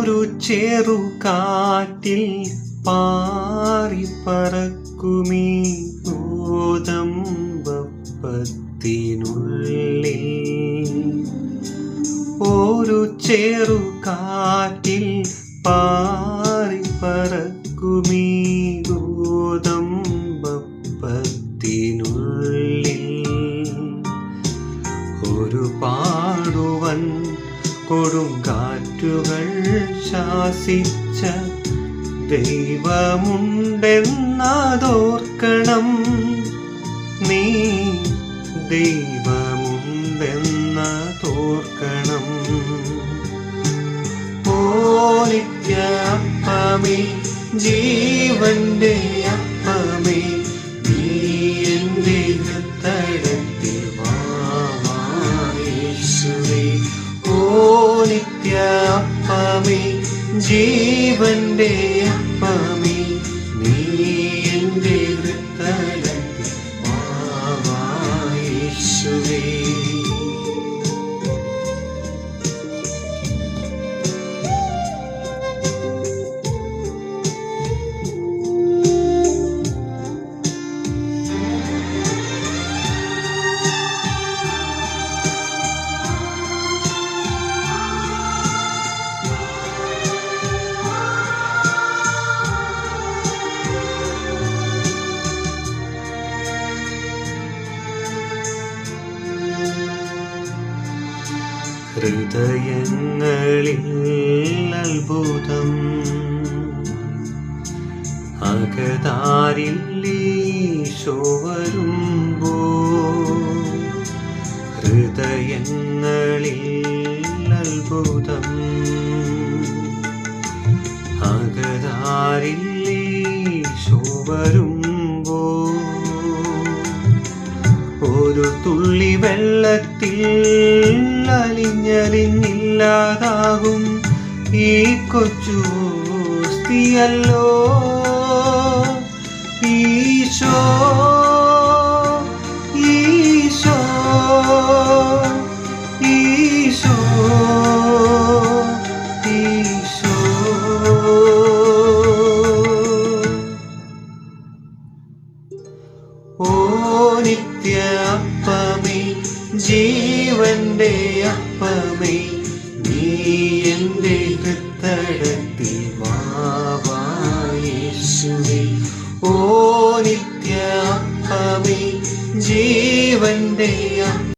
ഒരു ചെറുകാറ്റിൽ പാറിപ്പറക്കുമീ ഗോതമ്പപ്പത്തിനുള്ളിൽ, ഒരു ചെറുകാറ്റിൽ പാറിപ്പറക്കുമീ ഗോതമ്പപ്പത്തിനുള്ളിൽ, ഒരു പാടുവൻ കൊടുങ്കാറ്റുകൾ ശാസിച്ച ദൈവമുണ്ടെന്നതോർക്കണം നീ, ദൈവമുണ്ടെന്നതോർക്കണം. ഓ നിത്യ അപ്പമേ, ജീവന്റെ അപ്പമേ, നീ എൻ്റെ ഹൃദയത്തിൽ വാ യേശുവേ. ഓ നിത്യ അപ്പമേ, ജീവന്റെ അപ്പമേ, നീ എൻ്റെ ഹൃദയത്തിൽ വാ യേശുവേ. ഹൃദയങ്ങളിൽ അത്ഭുതം, അകതാരിൽ ഈശോ വരുമ്പോൾ, ഹൃദയങ്ങളിൽ അത്ഭുതം, അകതാരിൽ ഈശോ വരുമ്പോൾ, ഒരു തുള്ളി വെള്ളത്തിൽ അലിഞ്ഞലിഞ്ഞില്ലാതാകും ഈ കൊച്ചു ഓസ്തിയല്ലോ ഈശോ, ഈശോ, ഈശോ, ഈശോ. ഓ നിത്യ അപ്പമേ, ജീവന്റെ അപ്പമേ, നീ എൻ്റെ ഹൃദയത്തിൽ വാ യേശുവേ. ഓ നിത്യ അപ്പമേ, ജീവന്റെ